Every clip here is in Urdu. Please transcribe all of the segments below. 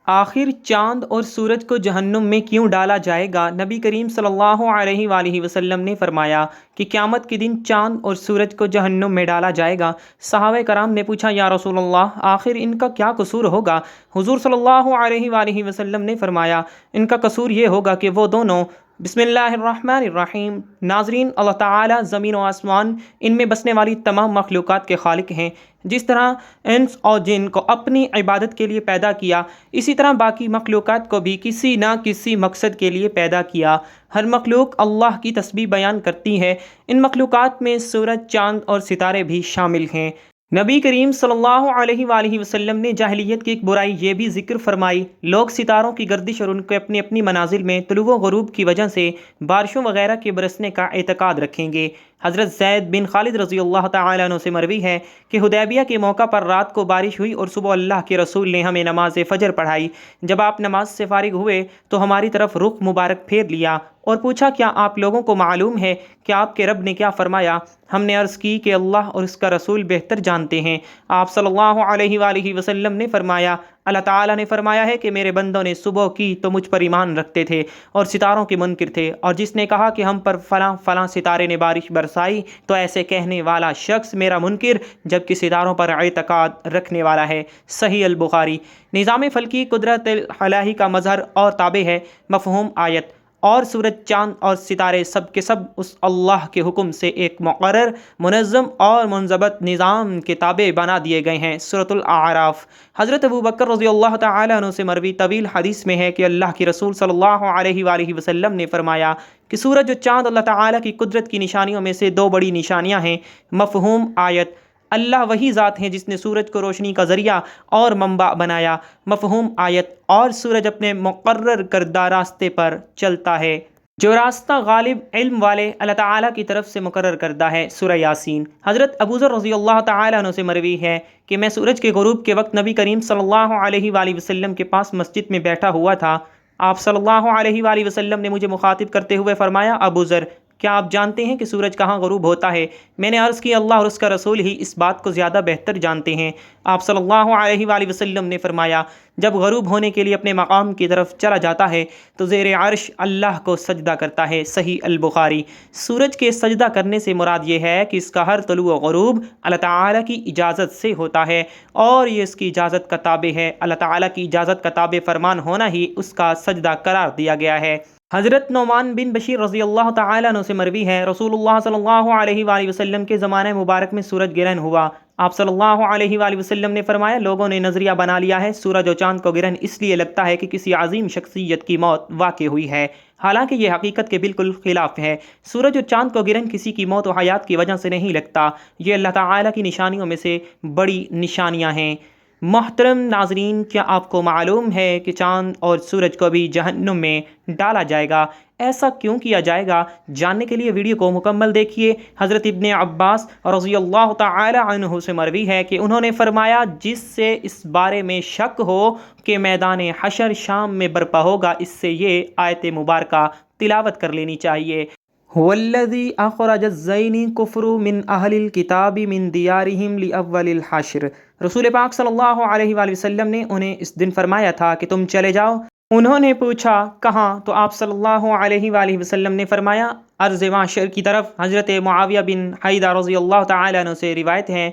آخر چاند اور سورج کو جہنم میں کیوں ڈالا جائے گا؟ نبی کریم صلی اللہ علیہ وآلہ وسلم نے فرمایا کہ قیامت کے دن چاند اور سورج کو جہنم میں ڈالا جائے گا۔ صحابہ کرام نے پوچھا، یا رسول اللہ، آخر ان کا کیا قصور ہوگا؟ حضور صلی اللہ علیہ وآلہ وسلم نے فرمایا، ان کا قصور یہ ہوگا کہ وہ دونوں بسم اللہ الرحمن الرحیم۔ ناظرین، اللہ تعالیٰ زمین و آسمان ان میں بسنے والی تمام مخلوقات کے خالق ہیں۔ جس طرح انس اور جن کو اپنی عبادت کے لیے پیدا کیا، اسی طرح باقی مخلوقات کو بھی کسی نہ کسی مقصد کے لیے پیدا کیا۔ ہر مخلوق اللہ کی تسبیح بیان کرتی ہے۔ ان مخلوقات میں سورج، چاند اور ستارے بھی شامل ہیں۔ نبی کریم صلی اللہ علیہ وآلہ وسلم نے جاہلیت کی ایک برائی یہ بھی ذکر فرمائی، لوگ ستاروں کی گردش اور ان کے اپنی اپنی منازل میں طلوع و غروب کی وجہ سے بارشوں وغیرہ کے برسنے کا اعتقاد رکھیں گے۔ حضرت زید بن خالد رضی اللہ تعالیٰ عنہ سے مروی ہے کہ حدیبیہ کے موقع پر رات کو بارش ہوئی اور صبح اللہ کے رسول نے ہمیں نماز فجر پڑھائی۔ جب آپ نماز سے فارغ ہوئے تو ہماری طرف رخ مبارک پھیر لیا اور پوچھا، کیا آپ لوگوں کو معلوم ہے کہ آپ کے رب نے کیا فرمایا؟ ہم نے عرض کی کہ اللہ اور اس کا رسول بہتر جانتے ہیں۔ آپ صلی اللہ علیہ وآلہ وسلم نے فرمایا، اللہ تعالیٰ نے فرمایا ہے کہ میرے بندوں نے صبح کی تو مجھ پر ایمان رکھتے تھے اور ستاروں کے منکر تھے، اور جس نے کہا کہ ہم پر فلاں فلاں ستارے نے بارش برسائی تو ایسے کہنے والا شخص میرا منکر جبکہ ستاروں پر اعتقاد رکھنے والا ہے۔ صحیح البخاری۔ نظام فلکی قدرت الہی کا مظہر اور تابع ہے۔ مفہوم آیت: اور سورج، چاند اور ستارے سب کے سب اس اللہ کے حکم سے ایک مقرر، منظم اور منضبط نظام کے تابع بنا دیے گئے ہیں۔ سورۃ الاعراف۔ حضرت ابوبکر رضی اللہ تعالیٰ عنہ سے مروی طویل حدیث میں ہے کہ اللہ کے رسول صلی اللہ علیہ وآلہ وسلم نے فرمایا کہ سورج اور چاند اللہ تعالیٰ کی قدرت کی نشانیوں میں سے دو بڑی نشانیاں ہیں۔ مفہوم آیت: اللہ وہی ذات ہے جس نے سورج کو روشنی کا ذریعہ اور منبع بنایا۔ مفہوم آیت: اور سورج اپنے مقرر کردہ راستے پر چلتا ہے۔ جو راستہ غالب علم والے اللہ تعالیٰ کی طرف سے مقرر کردہ ہے۔ سورہ یاسین۔ حضرت ابوذر رضی اللہ تعالیٰ عنہ سے مروی ہے کہ میں سورج کے غروب کے وقت نبی کریم صلی اللہ علیہ وآلہ وسلم کے پاس مسجد میں بیٹھا ہوا تھا۔ آپ صلی اللہ علیہ وآلہ وسلم نے مجھے مخاطب کرتے ہوئے فرمایا، ابوذر، کیا آپ جانتے ہیں کہ سورج کہاں غروب ہوتا ہے؟ میں نے عرض کی، اللہ اور اس کا رسول ہی اس بات کو زیادہ بہتر جانتے ہیں۔ آپ صلی اللہ علیہ وآلہ وسلم نے فرمایا، جب غروب ہونے کے لیے اپنے مقام کی طرف چلا جاتا ہے تو زیر عرش اللہ کو سجدہ کرتا ہے۔ صحیح البخاری۔ سورج کے سجدہ کرنے سے مراد یہ ہے کہ اس کا ہر طلوع و غروب اللہ تعالیٰ کی اجازت سے ہوتا ہے اور یہ اس کی اجازت کا تابع ہے۔ اللہ تعالیٰ کی اجازت کا تابع فرمان ہونا ہی اس کا سجدہ قرار دیا گیا ہے۔ حضرت نعمان بن بشیر رضی اللہ تعالیٰ عنہ سے مروی ہے، رسول اللہ صلی اللہ علیہ وآلہ وسلم کے زمانہ مبارک میں سورج گرہن ہوا۔ آپ صلی اللہ علیہ وآلہ وسلم نے فرمایا، لوگوں نے نظریہ بنا لیا ہے سورج اور چاند کو گرہن اس لیے لگتا ہے کہ کسی عظیم شخصیت کی موت واقع ہوئی ہے، حالانکہ یہ حقیقت کے بالکل خلاف ہے۔ سورج اور چاند کو گرہن کسی کی موت و حیات کی وجہ سے نہیں لگتا، یہ اللہ تعالیٰ کی نشانیوں میں سے بڑی نشانیاں ہیں۔ محترم ناظرین، کیا آپ کو معلوم ہے کہ چاند اور سورج کو بھی جہنم میں ڈالا جائے گا؟ ایسا کیوں کیا جائے گا؟ جاننے کے لیے ویڈیو کو مکمل دیکھیے۔ حضرت ابن عباس رضی اللہ تعالی عنہ سے مروی ہے کہ انہوں نے فرمایا، جس سے اس بارے میں شک ہو کہ میدان حشر شام میں برپا ہوگا، اس سے یہ آیت مبارکہ تلاوت کر لینی چاہیے۔ والذی اخرج الزین کفروا من اہل الکتاب من دیارہم لاول الحشر۔ رسول پاک صلی اللہ علیہ وآلہ وسلم نے انہیں اس دن فرمایا تھا کہ تم چلے جاؤ۔ انہوں نے پوچھا، کہاں؟ تو آپ صلی اللہ علیہ وآلہ وسلم نے فرمایا، ارض معشر کی طرف۔ حضرت معاویہ بن حیدہ رضی اللہ تعالی عنہ سے روایت ہے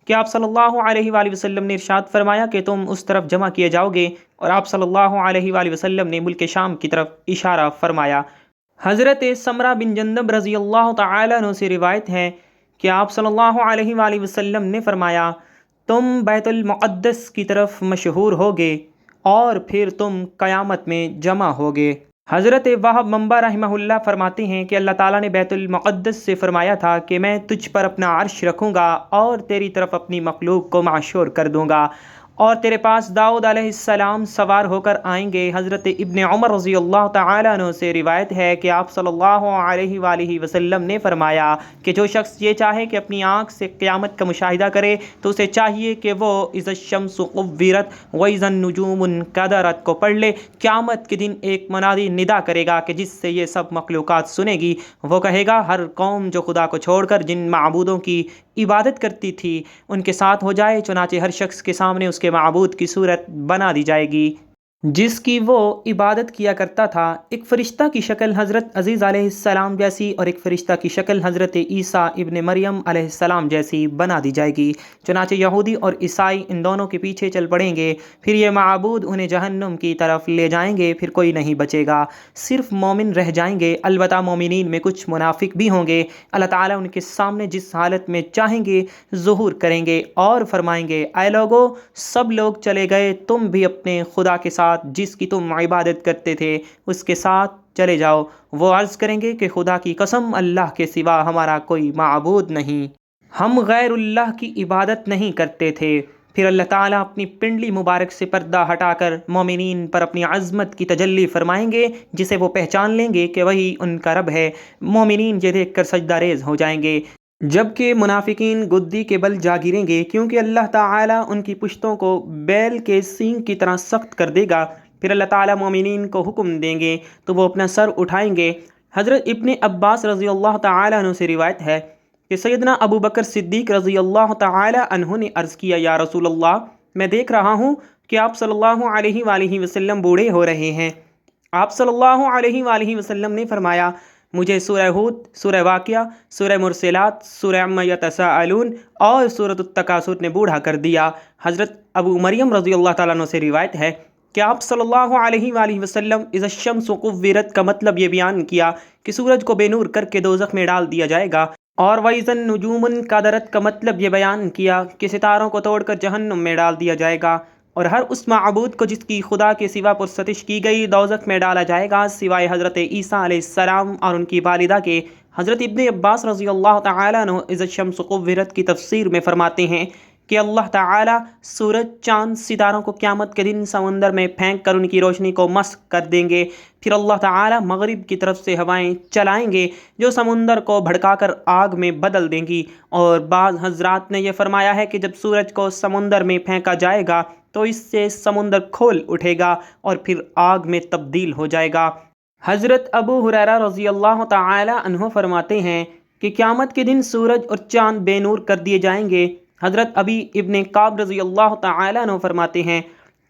کہ آپ صلی اللہ علیہ وآلہ وسلم نے ارشاد فرمایا کہ تم اس طرف جمع کیے جاؤ گے، اور آپ صلی اللہ علیہ وآلہ وسلم نے ملک شام کی طرف اشارہ فرمایا۔ حضرت سمرہ بن جندب رضی اللہ تعالی عنہ سے روایت ہے کہ آپ صلی اللہ علیہ وآلہ وسلم نے فرمایا، تم بیت المقدس کی طرف مشہور ہوگے اور پھر تم قیامت میں جمع ہوگے۔ حضرت وہب منبع رحمہ اللہ فرماتے ہیں کہ اللہ تعالیٰ نے بیت المقدس سے فرمایا تھا کہ میں تجھ پر اپنا عرش رکھوں گا اور تیری طرف اپنی مخلوق کو معشور کر دوں گا، اور تیرے پاس داؤد علیہ السلام سوار ہو کر آئیں گے۔ حضرت ابن عمر رضی اللہ تعالیٰ عنہ سے روایت ہے کہ آپ صلی اللہ علیہ وآلہ وسلم نے فرمایا کہ جو شخص یہ چاہے کہ اپنی آنکھ سے قیامت کا مشاہدہ کرے تو اسے چاہیے کہ وہ اذا الشمس قورت واذا النجوم انکدرت کو پڑھ لے۔ قیامت کے دن ایک منادی ندا کرے گا کہ جس سے یہ سب مخلوقات سنے گی، وہ کہے گا، ہر قوم جو خدا کو چھوڑ کر جن معبودوں کی عبادت کرتی تھی ان کے ساتھ ہو جائے، چنانچہ ہر شخص کے سامنے اس کے معبود کی صورت بنا دی جائے گی۔ جس کی وہ عبادت کیا کرتا تھا، ایک فرشتہ کی شکل حضرت عزیز علیہ السلام جیسی اور ایک فرشتہ کی شکل حضرت عیسیٰ ابن مریم علیہ السلام جیسی بنا دی جائے گی۔ چنانچہ یہودی اور عیسائی ان دونوں کے پیچھے چل پڑیں گے، پھر یہ معبود انہیں جہنم کی طرف لے جائیں گے، پھر کوئی نہیں بچے گا، صرف مومن رہ جائیں گے۔ البتہ مومنین میں کچھ منافق بھی ہوں گے، اللہ تعالیٰ ان کے سامنے جس حالت میں چاہیں گے ظہور کریں گے اور فرمائیں گے، اے لوگو، سب لوگ چلے گئے، تم بھی اپنے خدا کے ساتھ جس کی تم عبادت کرتے تھے اس کے ساتھ چلے جاؤ۔ وہ عرض کریں گے کہ خدا کی قسم، اللہ کے سوا ہمارا کوئی معبود نہیں، ہم غیر اللہ کی عبادت نہیں کرتے تھے۔ پھر اللہ تعالیٰ اپنی پنڈلی مبارک سے پردہ ہٹا کر مومنین پر اپنی عظمت کی تجلی فرمائیں گے، جسے وہ پہچان لیں گے کہ وہی ان کا رب ہے۔ مومنین یہ دیکھ کر سجدہ ریز ہو جائیں گے، جبکہ منافقین گدی کے بل جا گریں گے، کیونکہ اللہ تعالیٰ ان کی پشتوں کو بیل کے سینگ کی طرح سخت کر دے گا۔ پھر اللہ تعالیٰ مومنین کو حکم دیں گے تو وہ اپنا سر اٹھائیں گے۔ حضرت ابن عباس رضی اللہ تعالیٰ عنہ سے روایت ہے کہ سیدنا ابو بکر صدیق رضی اللہ تعالیٰ عنہ نے عرض کیا، یا رسول اللہ، میں دیکھ رہا ہوں کہ آپ صلی اللہ علیہ وآلہ وسلم بوڑھے ہو رہے ہیں۔ آپ صلی اللہ علیہ وآلہ وسلم نے فرمایا، مجھے سورہ ہود، سورہ واقعہ، سورہ مرسلات، سورہ عما یتساءلون اور سورۃ التکاثر نے بوڑھا کر دیا۔ حضرت ابو مریم رضی اللہ تعالیٰ عنہ سے روایت ہے کہ آپ صلی اللہ علیہ وآلہ وسلم اذا الشمس قورت کا مطلب یہ بیان کیا کہ سورج کو بے نور کر کے دوزخ میں ڈال دیا جائے گا، اور وَإِذَا النُّجُومُ انْكَدَرَتْ کا مطلب یہ بیان کیا کہ ستاروں کو توڑ کر جہنم میں ڈال دیا جائے گا، اور ہر اس معبود کو جس کی خدا کے سوا پرستش کی گئی دوزخ میں ڈالا جائے گا سوائے حضرت عیسیٰ علیہ السلام اور ان کی والدہ کے۔ حضرت ابن عباس رضی اللہ تعالیٰ عنہ اذا الشمس قورت کی تفسیر میں فرماتے ہیں کہ اللہ تعالیٰ سورج، چاند، ستاروں کو قیامت کے دن سمندر میں پھینک کر ان کی روشنی کو مسخ کر دیں گے۔ پھر اللہ تعالیٰ مغرب کی طرف سے ہوائیں چلائیں گے جو سمندر کو بھڑکا کر آگ میں بدل دیں گی، اور بعض حضرات نے یہ فرمایا ہے کہ جب سورج کو سمندر میں پھینکا جائے گا تو اس سے سمندر کھول اٹھے گا اور پھر آگ میں تبدیل ہو جائے گا۔ حضرت ابو ہریرہ رضی اللہ تعالی عنہ فرماتے ہیں کہ قیامت کے دن سورج اور چاند بے نور کر دیے جائیں گے۔ حضرت ابی ابن کعب رضی اللہ تعالی عنہ فرماتے ہیں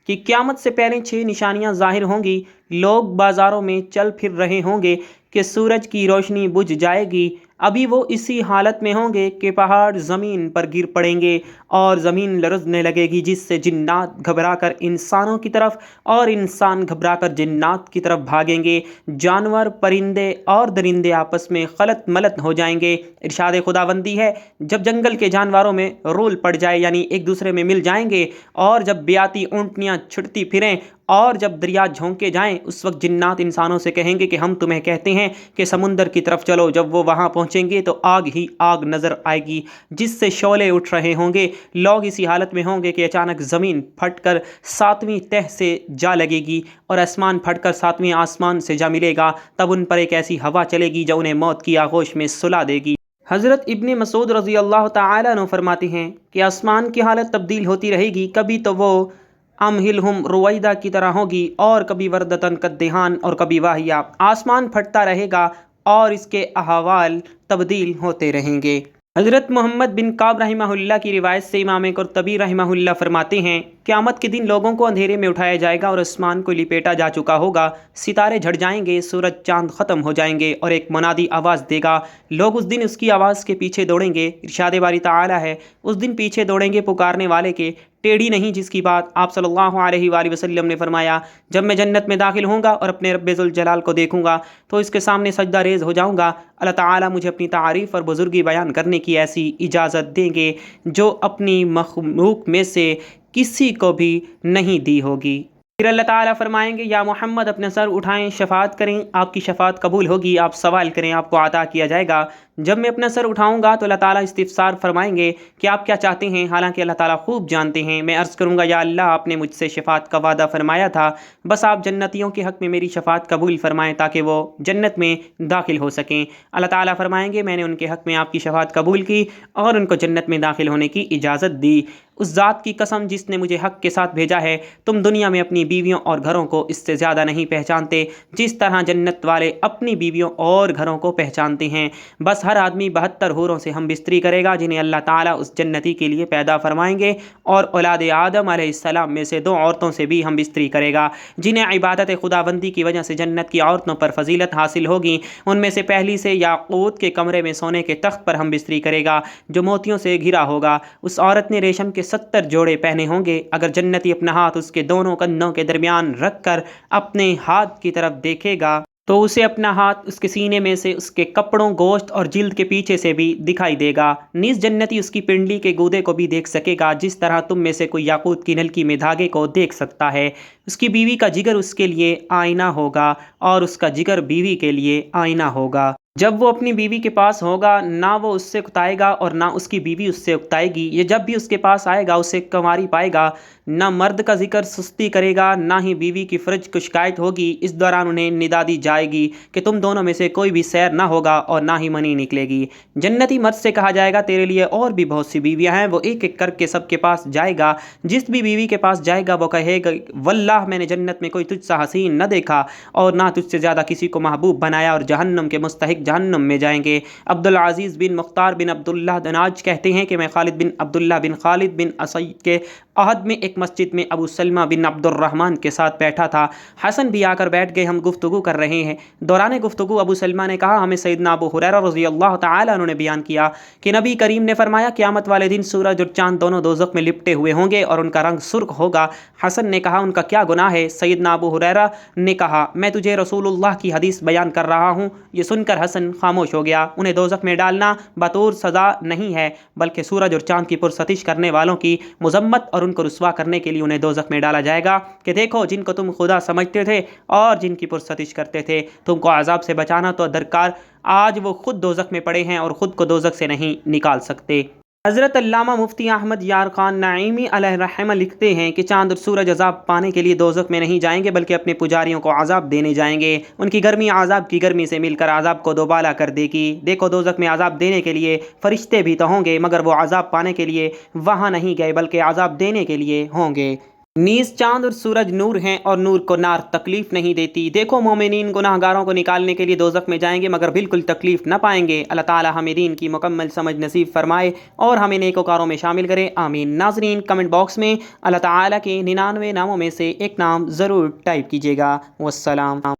کہ قیامت سے پہلے 6 نشانیاں ظاہر ہوں گی۔ لوگ بازاروں میں چل پھر رہے ہوں گے کہ سورج کی روشنی بجھ جائے گی، ابھی وہ اسی حالت میں ہوں گے کہ پہاڑ زمین پر گر پڑیں گے اور زمین لرزنے لگے گی، جس سے جنات گھبرا کر انسانوں کی طرف اور انسان گھبرا کر جنات کی طرف بھاگیں گے، جانور، پرندے اور درندے آپس میں خلط ملط ہو جائیں گے۔ ارشاد خداوندی ہے، جب جنگل کے جانوروں میں رول پڑ جائے یعنی ایک دوسرے میں مل جائیں گے، اور جب بیاتی اونٹنیاں چھٹتی پھریں اور جب دریا جھونکے جائیں، اس وقت جنات انسانوں سے کہیں گے کہ ہم تمہیں کہتے ہیں کہ سمندر کی طرف چلو۔ جب وہ وہاں پہنچیں گے تو آگ ہی آگ نظر آئے گی جس سے شعلے اٹھ رہے ہوں گے۔ لوگ اسی حالت میں ہوں گے کہ اچانک زمین پھٹ کر 7ویں تہ سے جا لگے گی اور آسمان پھٹ کر 7ویں آسمان سے جا ملے گا، تب ان پر ایک ایسی ہوا چلے گی جو انہیں موت کی آغوش میں سلا دے گی۔ حضرت ابن مسعود رضی اللہ تعالی عنہ فرماتے ہیں کہ آسمان کی حالت تبدیل ہوتی رہے گی، کبھی تو وہ امہلہم رویدہ کی طرح ہوگی اور کبھی وردتن کدہان اور کبھی واہیہ۔ آسمان پھٹتا رہے گا اور اس کے احوال تبدیل ہوتے رہیں گے۔ حضرت محمد بن کعب رحمہ اللہ کی روایت سے امام قرطبی رحمہ اللہ فرماتے ہیں، قیامت کے دن لوگوں کو اندھیرے میں اٹھایا جائے گا اور آسمان کو لپیٹا جا چکا ہوگا، ستارے جھڑ جائیں گے، سورج چاند ختم ہو جائیں گے، اور ایک منادی آواز دے گا، لوگ اس دن اس کی آواز کے پیچھے دوڑیں گے۔ ارشاد باری تعالی ہے، اس دن پیچھے دوڑیں گے پکارنے والے کے، ٹیڑھی نہیں، جس کی بات آپ صلی اللہ علیہ وآلہ وسلم نے فرمایا، جب میں جنت میں داخل ہوں گا اور اپنے رب ذوالجلال کو دیکھوں گا تو اس کے سامنے سجدہ ریز ہو جاؤں گا۔ اللہ تعالیٰ مجھے اپنی تعریف اور بزرگی بیان کرنے کی ایسی اجازت دیں گے جو اپنی مخلوق میں سے کسی کو بھی نہیں دی ہوگی۔ پھر اللہ تعالیٰ فرمائیں گے، یا محمد اپنا سر اٹھائیں، شفاعت کریں، آپ کی شفاعت قبول ہوگی، آپ سوال کریں، آپ کو عطا کیا جائے گا۔ جب میں اپنا سر اٹھاؤں گا تو اللہ تعالیٰ استفسار فرمائیں گے کہ آپ کیا چاہتے ہیں، حالانکہ اللہ تعالیٰ خوب جانتے ہیں۔ میں عرض کروں گا، یا اللہ، آپ نے مجھ سے شفاعت کا وعدہ فرمایا تھا، بس آپ جنتیوں کے حق میں میری شفاعت قبول فرمائیں تاکہ وہ جنت میں داخل ہو سکیں۔ اللہ تعالیٰ فرمائیں گے، میں نے ان کے حق میں آپ کی شفاعت قبول کی اور ان کو جنت میں داخل ہونے کی اجازت دی۔ اس ذات کی قسم جس نے مجھے حق کے ساتھ بھیجا ہے، تم دنیا میں اپنی بیویوں اور گھروں کو اس سے زیادہ نہیں پہچانتے جس طرح جنت والے اپنی بیویوں اور گھروں کو پہچانتے ہیں۔ بس ہر آدمی 72 حوروں سے ہم بستری کرے گا جنہیں اللہ تعالیٰ اس جنتی کے لیے پیدا فرمائیں گے، اور اولاد آدم علیہ السلام میں سے 2 عورتوں سے بھی ہم بستری کرے گا جنہیں عبادت خداوندی کی وجہ سے جنت کی عورتوں پر فضیلت حاصل ہوگی۔ ان میں سے پہلی سے یاقوت کے کمرے میں سونے کے تخت پر ہم بستری کرے گا جو موتیوں سے گھرا ہوگا۔ اس عورت نے ریشم کے 70 جوڑے پہنے ہوں گے۔ اگر جنتی اپنا ہاتھ اس کے دونوں کندھوں کے درمیان رکھ کر اپنے ہاتھ کی طرف دیکھے گا تو اسے اپنا ہاتھ اس کے سینے میں سے اس کے کپڑوں، گوشت اور جلد کے پیچھے سے بھی دکھائی دے گا۔ نیز جنتی اس کی پنڈلی کے گودے کو بھی دیکھ سکے گا جس طرح تم میں سے کوئی یاقوت کی نلکی میں دھاگے کو دیکھ سکتا ہے۔ اس کی بیوی کا جگر اس کے لیے آئینہ ہوگا اور اس کا جگر بیوی کے لیے آئینہ ہوگا۔ جب وہ اپنی بیوی کے پاس ہوگا نہ وہ اس سے اکتائے گا اور نہ اس کی بیوی اس سے اکتائے گی۔ یہ جب بھی اس کے پاس آئے گا اسے کنواری پائے گا، نہ مرد کا ذکر سستی کرے گا نہ ہی بیوی کی فرج کو شکایت ہوگی۔ اس دوران انہیں ندا دی جائے گی کہ تم دونوں میں سے کوئی بھی سیر نہ ہوگا اور نہ ہی منی نکلے گی۔ جنتی مرد سے کہا جائے گا تیرے لیے اور بھی بہت سی بیویاں ہیں۔ وہ ایک ایک کر کے سب کے پاس جائے گا۔ جس بھی بیوی کے پاس جائے گا وہ کہے گا واللہ میں نے جنت میں کوئی تجھ سا حسین نہ دیکھا اور نہ تجھ سے زیادہ کسی کو محبوب بنایا، اور جہنم کے مستحق جہنم میں جائیں گے۔ عبدالعزیز بن مختار بن عبداللہ دناج کہتے ہیں کہ میں خالد بن عبداللہ بن خالد بن اسید کے عہد میں ایک مسجد میں ابو سلمہ بن عبد الرحمن کے ساتھ بیٹھا تھا۔ حسن بھی آ کر بیٹھ گئے، ہم گفتگو کر رہے ہیں۔ دوران گفتگو ابو سلمہ نے کہا ہمیں سیدنا ابو ہریرہ رضی اللہ تعالیٰ عنہ نے بیان کیا کہ نبی کریم نے فرمایا قیامت والے دن سورج اور چاند دونوں دوزخ میں لپٹے ہوئے ہوں گے اور ان کا رنگ سرخ ہوگا۔ حسن نے کہا ان کا کیا گناہ ہے؟ سیدنا ابو ہریرہ نے کہا میں تجھے رسول اللہ کی حدیث بیان کر رہا ہوں۔ یہ سن کر حسن خاموش ہو گیا۔ انہیں دوزخ میں ڈالنا بطور سزا نہیں ہے بلکہ سورج اور چاند کی پرستش کرنے والوں کی مذمت اور ان کو رسوا کرنے کے لیے انہیں دوزخ میں ڈالا جائے گا کہ دیکھو جن کو تم خدا سمجھتے تھے اور جن کی پرستش کرتے تھے تم کو عذاب سے بچانا تو درکار، آج وہ خود دوزخ میں پڑے ہیں اور خود کو دوزخ سے نہیں نکال سکتے۔ حضرت علامہ مفتی احمد یار خان نعیمی علیہ رحمہ لکھتے ہیں کہ چاند اور سورج عذاب پانے کے لیے دوزخ میں نہیں جائیں گے بلکہ اپنے پجاریوں کو عذاب دینے جائیں گے۔ ان کی گرمی عذاب کی گرمی سے مل کر عذاب کو دوبالا کر دے گی۔ دیکھو دوزخ میں عذاب دینے کے لیے فرشتے بھی تو ہوں گے مگر وہ عذاب پانے کے لیے وہاں نہیں گئے بلکہ عذاب دینے کے لیے ہوں گے۔ نیز چاند اور سورج نور ہیں اور نور کو نار تکلیف نہیں دیتی۔ دیکھو مومنین گناہ گاروں کو نکالنے کے لیے دوزخ میں جائیں گے مگر بالکل تکلیف نہ پائیں گے۔ اللہ تعالی ہمیں دین کی مکمل سمجھ نصیب فرمائے اور ہمیں نیکوکاروں میں شامل کرے، آمین۔ ناظرین کمنٹ باکس میں اللہ تعالی کے 99 ناموں میں سے ایک نام ضرور ٹائپ کیجیے گا۔ والسلام۔